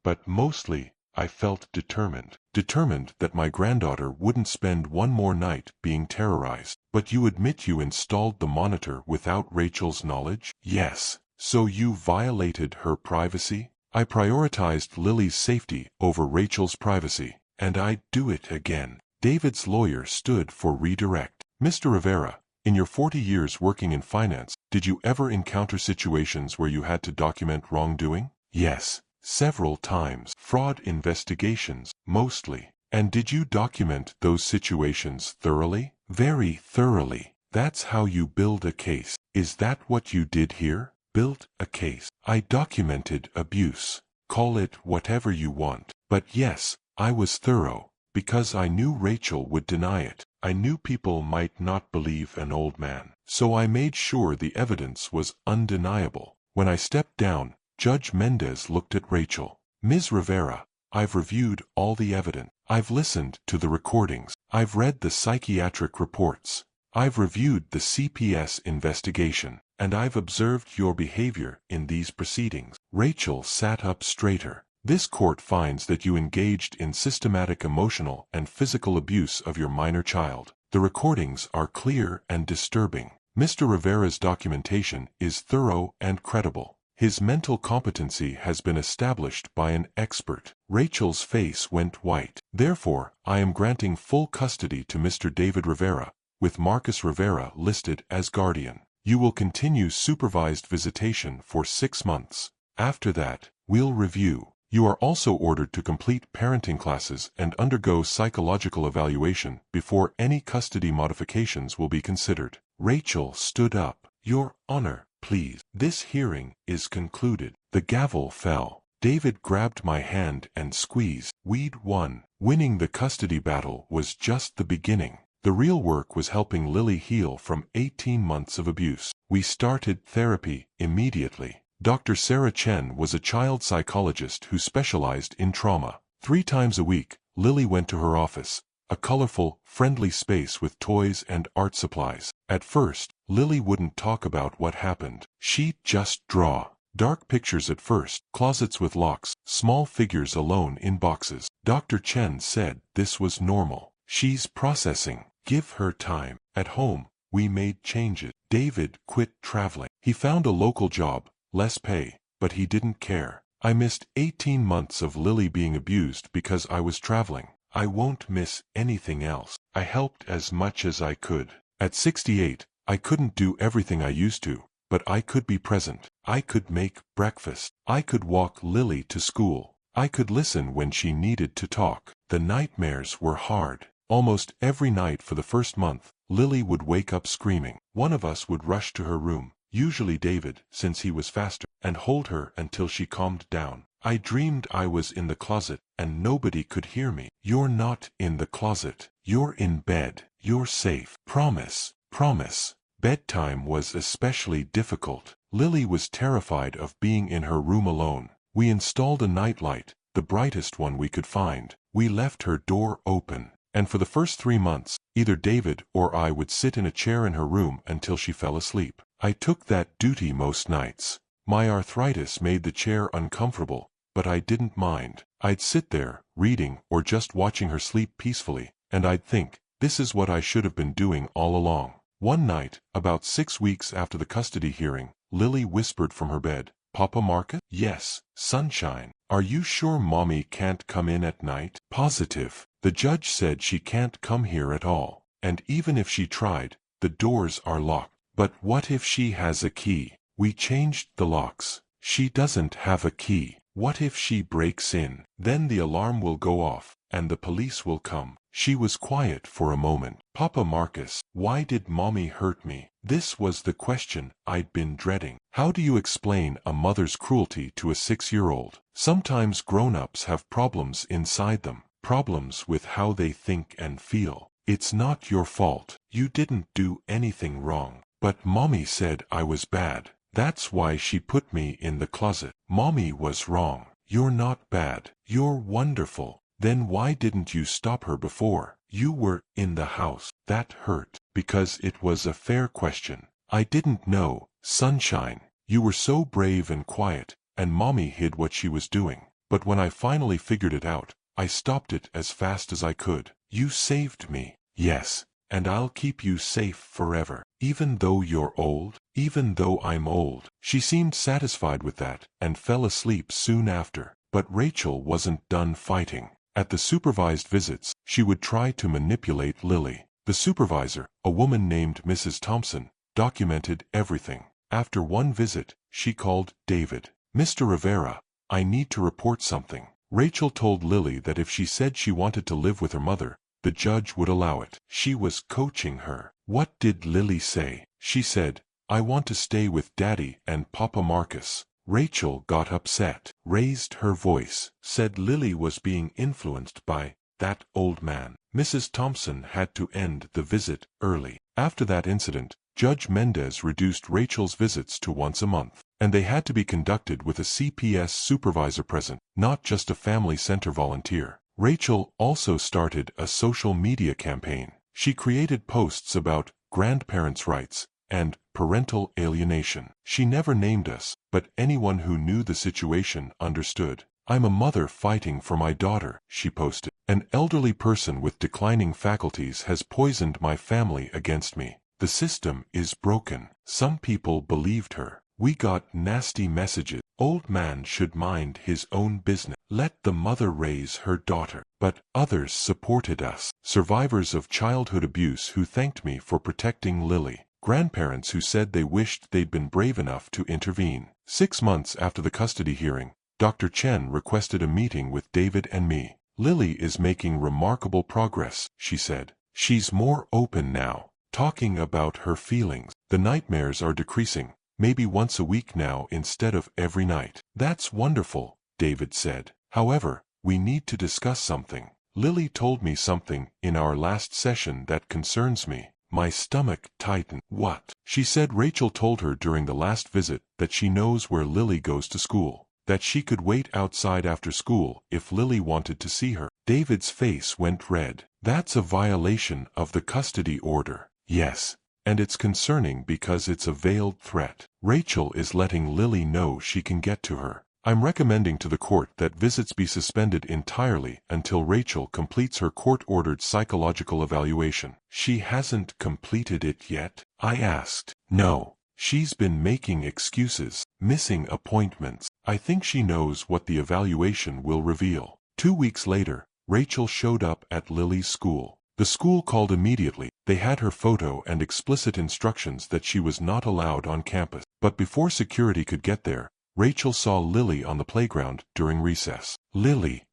but mostly, I felt determined. Determined that my granddaughter wouldn't spend one more night being terrorized. But you admit you installed the monitor without Rachel's knowledge? Yes. So you violated her privacy? I prioritized Lily's safety over Rachel's privacy, and I'd do it again. David's lawyer stood for redirect. Mr. Rivera, in your 40 years working in finance, did you ever encounter situations where you had to document wrongdoing? Yes, several times. Fraud investigations, mostly. And did you document those situations thoroughly? Very thoroughly. That's how you build a case. Is that what you did here? Built a case. I documented abuse. Call it whatever you want. But yes, I was thorough, because I knew Rachel would deny it. I knew people might not believe an old man. So I made sure the evidence was undeniable. When I stepped down, Judge Mendez looked at Rachel. Ms. Rivera, I've reviewed all the evidence. I've listened to the recordings. I've read the psychiatric reports. I've reviewed the CPS investigation, and I've observed your behavior in these proceedings. Rachel sat up straighter. This court finds that you engaged in systematic emotional and physical abuse of your minor child. The recordings are clear and disturbing. Mr. Rivera's documentation is thorough and credible. His mental competency has been established by an expert. Rachel's face went white. Therefore, I am granting full custody to Mr. David Rivera, with Marcus Rivera listed as guardian. You will continue supervised visitation for 6 months. After that, we'll review. You are also ordered to complete parenting classes and undergo psychological evaluation before any custody modifications will be considered. Rachel stood up. Your Honor, please. This hearing is concluded. The gavel fell. David grabbed my hand and squeezed. We'd won. Winning the custody battle was just the beginning. The real work was helping Lily heal from 18 months of abuse. We started therapy immediately. Dr. Sarah Chen was a child psychologist who specialized in trauma. 3 times a week, Lily went to her office, a colorful, friendly space with toys and art supplies. At first, Lily wouldn't talk about what happened. She'd just draw. Dark pictures at first, closets with locks, small figures alone in boxes. Dr. Chen said this was normal. She's processing. Give her time. At home, we made changes. David quit traveling. He found a local job, less pay, but he didn't care. I missed 18 months of Lily being abused because I was traveling. I won't miss anything else. I helped as much as I could. At 68, I couldn't do everything I used to, but I could be present. I could make breakfast. I could walk Lily to school. I could listen when she needed to talk. The nightmares were hard. Almost every night for the first month, Lily would wake up screaming. One of us would rush to her room, usually David, since he was faster, and hold her until she calmed down. I dreamed I was in the closet, and nobody could hear me. You're not in the closet. You're in bed. You're safe. Promise. Promise. Bedtime was especially difficult. Lily was terrified of being in her room alone. We installed a nightlight, the brightest one we could find. We left her door open, and for the first 3 months, either David or I would sit in a chair in her room until she fell asleep. I took that duty most nights. My arthritis made the chair uncomfortable, but I didn't mind. I'd sit there, reading or just watching her sleep peacefully, and I'd think, this is what I should have been doing all along. One night, about 6 weeks after the custody hearing, Lily whispered from her bed, "Papa Marcus?" "Yes, sunshine. Are you sure Mommy can't come in at night?" "Positive. The judge said she can't come here at all. And even if she tried, the doors are locked." "But what if she has a key?" "We changed the locks. She doesn't have a key. What if she breaks in? Then the alarm will go off, and the police will come." She was quiet for a moment. "Papa Marcus, why did Mommy hurt me?" This was the question I'd been dreading. How do you explain a mother's cruelty to a 6-year-old? Sometimes grown-ups have problems inside them, problems with how they think and feel. "It's not your fault. You didn't do anything wrong. But Mommy said I was bad. That's why she put me in the closet." "Mommy was wrong. You're not bad. You're wonderful. Then why didn't you stop her before? You were in the house." That hurt, because it was a fair question. "I didn't know, sunshine. You were so brave and quiet, and Mommy hid what she was doing. But when I finally figured it out, I stopped it as fast as I could. You saved me." "Yes, and I'll keep you safe forever. Even though you're old, even though I'm old." She seemed satisfied with that, and fell asleep soon after. But Rachel wasn't done fighting. At the supervised visits, she would try to manipulate Lily. The supervisor, a woman named Mrs. Thompson, documented everything. After one visit, she called David. "Mr. Rivera, I need to report something." Rachel told Lily that if she said she wanted to live with her mother, the judge would allow it. She was coaching her. What did Lily say? She said, "I want to stay with Daddy and Papa Marcus." Rachel got upset, raised her voice, said Lily was being influenced by that old man. Mrs. Thompson had to end the visit early. After that incident, Judge Mendez reduced Rachel's visits to once a month, and they had to be conducted with a CPS supervisor present, not just a family center volunteer. Rachel also started a social media campaign. She created posts about grandparents' rights and parental alienation. She never named us, but anyone who knew the situation understood. "I'm a mother fighting for my daughter," she posted. "An elderly person with declining faculties has poisoned my family against me. The system is broken." Some people believed her. We got nasty messages. "Old man should mind his own business. Let the mother raise her daughter." But others supported us. Survivors of childhood abuse who thanked me for protecting Lily. Grandparents who said they wished they'd been brave enough to intervene. 6 months after the custody hearing, Dr. Chen requested a meeting with David and me. "Lily is making remarkable progress," she said. "She's more open now, talking about her feelings. The nightmares are decreasing, maybe once a week now instead of every night." "That's wonderful," David said. "However, we need to discuss something. Lily told me something in our last session that concerns me." My stomach tightened. "What?" She said Rachel told her during the last visit that she knows where Lily goes to school, that she could wait outside after school if Lily wanted to see her. David's face went red. "That's a violation of the custody order." "Yes, and it's concerning because it's a veiled threat. Rachel is letting Lily know she can get to her. I'm recommending to the court that visits be suspended entirely until Rachel completes her court-ordered psychological evaluation." "She hasn't completed it yet?" I asked. "No. She's been making excuses, missing appointments. I think she knows what the evaluation will reveal." 2 weeks later, Rachel showed up at Lily's school. The school called immediately. They had her photo and explicit instructions that she was not allowed on campus. But before security could get there, Rachel saw Lily on the playground during recess. Lily,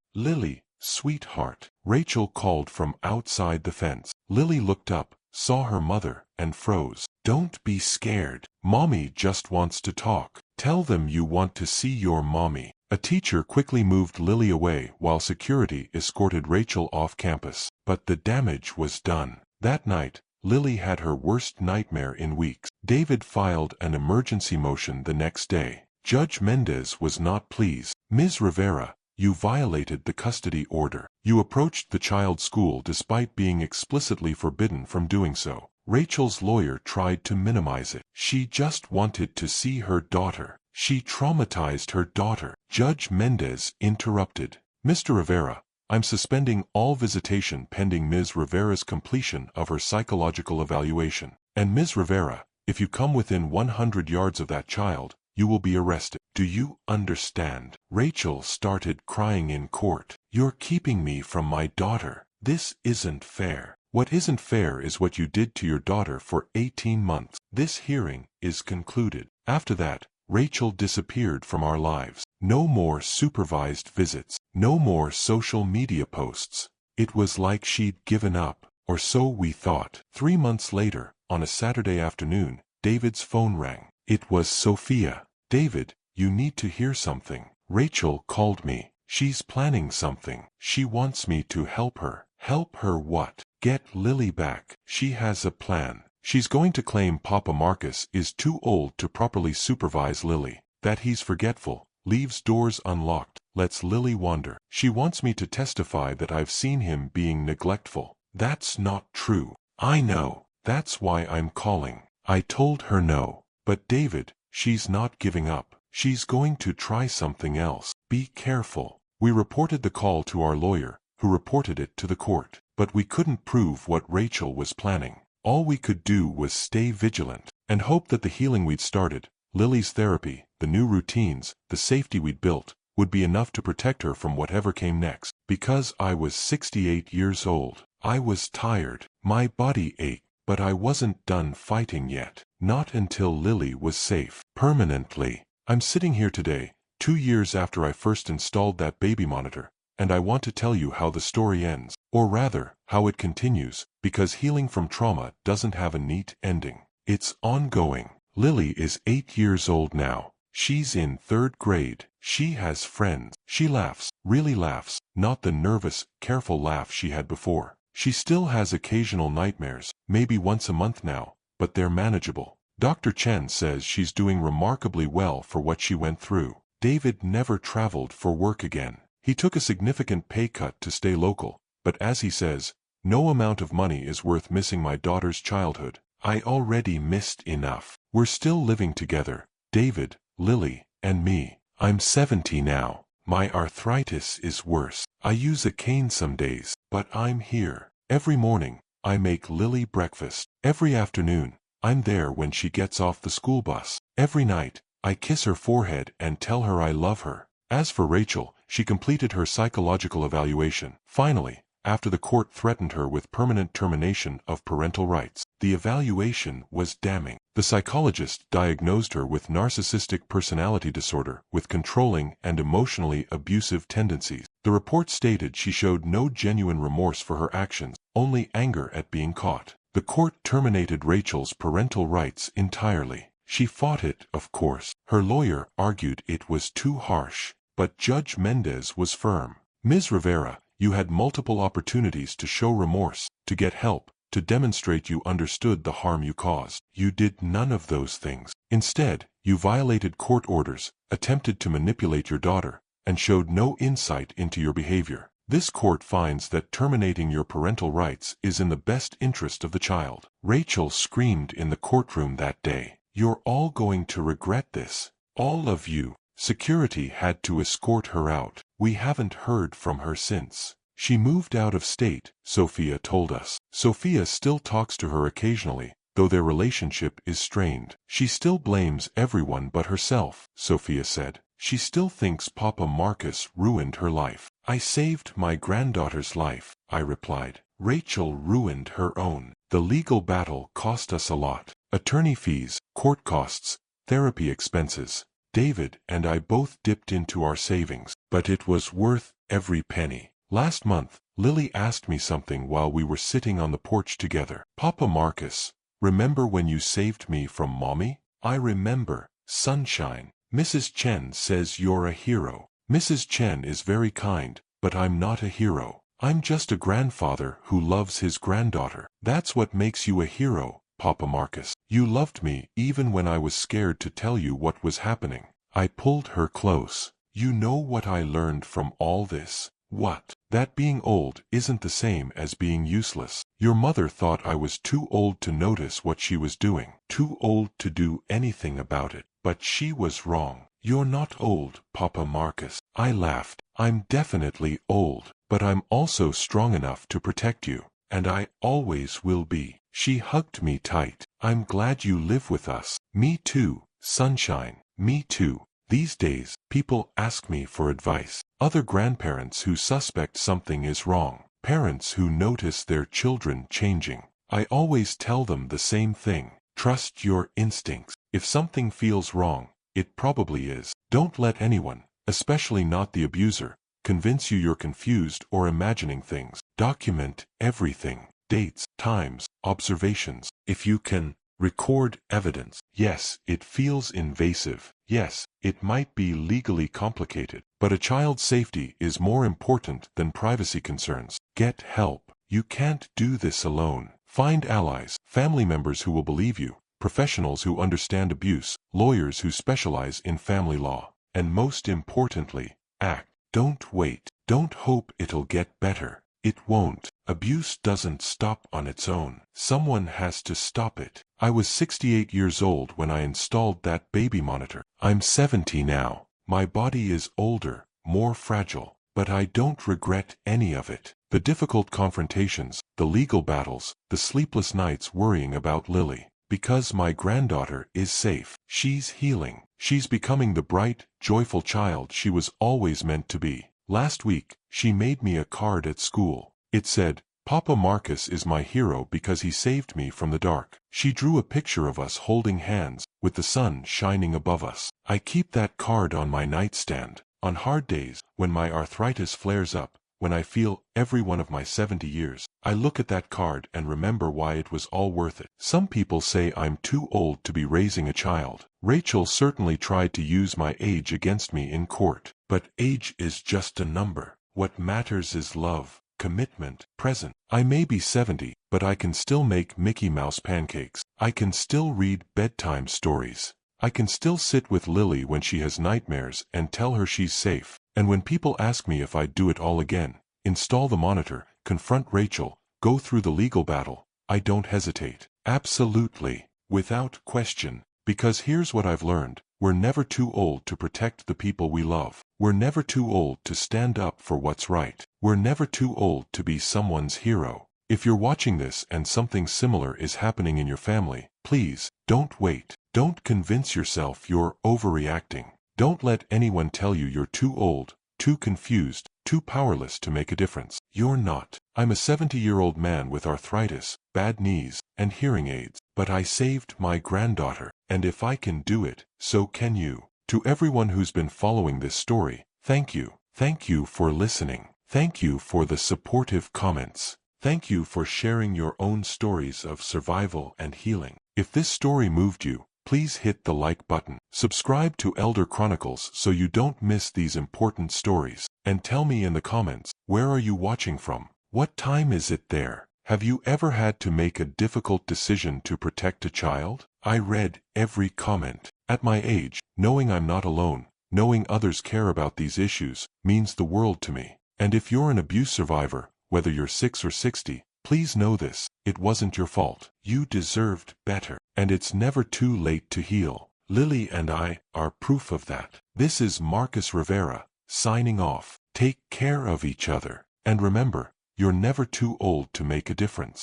Sweetheart, Rachel called from outside the fence. Lily looked up, saw her mother, and froze. Don't be scared. Mommy just wants to talk. Tell them you want to see your mommy. A teacher quickly moved Lily away while security escorted Rachel off campus. But the damage was done. That night, Lily had her worst nightmare in weeks. David filed an emergency motion the next day. Judge Mendez was not pleased. Ms. Rivera, you violated the custody order. You approached the child's school despite being explicitly forbidden from doing so. Rachel's lawyer tried to minimize it. She just wanted to see her daughter. She traumatized her daughter. Judge Mendez interrupted. Mr. Rivera, I'm suspending all visitation pending Ms. Rivera's completion of her psychological evaluation. And Ms. Rivera, if you come within 100 yards of that child, you will be arrested. Do you understand? Rachel started crying in court. You're keeping me from my daughter. This isn't fair. What isn't fair is what you did to your daughter for 18 months. This hearing is concluded. After that, Rachel disappeared from our lives. No more supervised visits. No more social media posts. It was like she'd given up, or so we thought. 3 months later, on a Saturday afternoon, David's phone rang. It was Sophia. David, you need to hear something. Rachel called me. She's planning something. She wants me to help her. Help her what? Get Lily back. She has a plan. She's going to claim Papa Marcus is too old to properly supervise Lily, that he's forgetful, leaves doors unlocked, lets Lily wander. She wants me to testify that I've seen him being neglectful. That's not true. I know. That's why I'm calling. I told her no. But David, she's not giving up. She's going to try something else. Be careful. We reported the call to our lawyer, who reported it to the court. But we couldn't prove what Rachel was planning. All we could do was stay vigilant and hope that the healing we'd started, Lily's therapy, the new routines, the safety we'd built, would be enough to protect her from whatever came next. Because I was 68 years old, I was tired. My body ached, but I wasn't done fighting yet. Not until Lily was safe. Permanently. I'm sitting here today, 2 years after I first installed that baby monitor, and I want to tell you how the story ends, or rather, how it continues, because healing from trauma doesn't have a neat ending. It's ongoing. Lily is 8 years old now. She's in 3rd grade. She has friends. She laughs, really laughs, not the nervous, careful laugh she had before. She still has occasional nightmares, maybe once a month now, but they're manageable. Dr. Chen says she's doing remarkably well for what she went through. David never traveled for work again. He took a significant pay cut to stay local, but as he says, no amount of money is worth missing my daughter's childhood. I already missed enough. We're still living together, David, Lily, and me. I'm 70 now. My arthritis is worse. I use a cane some days, but I'm here. Every morning, I make Lily breakfast. Every afternoon, I'm there when she gets off the school bus. Every night, I kiss her forehead and tell her I love her. As for Rachel, she completed her psychological evaluation. Finally, after the court threatened her with permanent termination of parental rights, the evaluation was damning. The psychologist diagnosed her with narcissistic personality disorder with controlling and emotionally abusive tendencies. The report stated she showed no genuine remorse for her actions, only anger at being caught. The court terminated Rachel's parental rights entirely. She fought it, of course. Her lawyer argued it was too harsh, but Judge Mendez was firm. Ms. Rivera, you had multiple opportunities to show remorse, to get help, to demonstrate you understood the harm you caused. You did none of those things. Instead, you violated court orders, attempted to manipulate your daughter, and showed no insight into your behavior. This court finds that terminating your parental rights is in the best interest of the child. Rachel screamed in the courtroom that day. You're all going to regret this. All of you. Security had to escort her out. We haven't heard from her since. She moved out of state, Sophia told us. Sophia still talks to her occasionally, though their relationship is strained. She still blames everyone but herself, Sophia said. She still thinks Papa Marcus ruined her life. I saved my granddaughter's life, I replied. Rachel ruined her own. The legal battle cost us a lot. Attorney fees, court costs, therapy expenses. David and I both dipped into our savings, but it was worth every penny. Last month, Lily asked me something while we were sitting on the porch together. Papa Marcus, remember when you saved me from Mommy? I remember, sunshine. Mrs. Chen says you're a hero. Mrs. Chen is very kind, but I'm not a hero. I'm just a grandfather who loves his granddaughter. That's what makes you a hero, Papa Marcus. You loved me even when I was scared to tell you what was happening. I pulled her close. You know what I learned from all this? What? That being old isn't the same as being useless. Your mother thought I was too old to notice what she was doing, too old to do anything about it. But she was wrong. You're not old, Papa Marcus. I laughed. I'm definitely old, but I'm also strong enough to protect you, and I always will be. She hugged me tight. I'm glad you live with us. Me too, sunshine. Me too. These days, people ask me for advice. Other grandparents who suspect something is wrong. Parents who notice their children changing. I always tell them the same thing. Trust your instincts. If something feels wrong, it probably is. Don't let anyone, especially not the abuser, convince you you're confused or imagining things. Document everything. Dates, times, observations. If you can, record evidence. Yes, it feels invasive. Yes, it might be legally complicated, but a child's safety is more important than privacy concerns. Get help. You can't do this alone. Find allies, family members who will believe you, professionals who understand abuse, lawyers who specialize in family law. And most importantly, act. Don't wait. Don't hope it'll get better. It won't. Abuse doesn't stop on its own. Someone has to stop it. I was 68 years old when I installed that baby monitor. I'm 70 now. My body is older, more fragile, but I don't regret any of it. The difficult confrontations, the legal battles, the sleepless nights worrying about Lily. Because my granddaughter is safe. She's healing. She's becoming the bright, joyful child she was always meant to be. Last week, she made me a card at school. It said, Papa Marcus is my hero because he saved me from the dark. She drew a picture of us holding hands, with the sun shining above us. I keep that card on my nightstand. On hard days, when my arthritis flares up, when I feel every one of my 70 years, I look at that card and remember why it was all worth it. Some people say I'm too old to be raising a child. Rachel certainly tried to use my age against me in court. But age is just a number. What matters is love, commitment, present. I may be 70, but I can still make Mickey Mouse pancakes. I can still read bedtime stories. I can still sit with Lily when she has nightmares and tell her she's safe. And when people ask me if I'd do it all again, install the monitor, confront Rachel, go through the legal battle, I don't hesitate. Absolutely. Without question. Because here's what I've learned. We're never too old to protect the people we love. We're never too old to stand up for what's right. We're never too old to be someone's hero. If you're watching this and something similar is happening in your family, please, don't wait. Don't convince yourself you're overreacting. Don't let anyone tell you you're too old, too confused, too powerless to make a difference. You're not. I'm a 70-year-old man with arthritis, bad knees, and hearing aids. But I saved my granddaughter, and if I can do it, so can you. To everyone who's been following this story, thank you. Thank you for listening. Thank you for the supportive comments. Thank you for sharing your own stories of survival and healing. If this story moved you, please hit the like button. Subscribe to Elder Chronicles so you don't miss these important stories. And tell me in the comments, where are you watching from? What time is it there? Have you ever had to make a difficult decision to protect a child? I read every comment. At my age, knowing I'm not alone, knowing others care about these issues, means the world to me. And if you're an abuse survivor, whether you're 6 or 60, please know this, it wasn't your fault. You deserved better. And it's never too late to heal. Lily and I are proof of that. This is Marcus Rivera, signing off. Take care of each other. And remember, you're never too old to make a difference.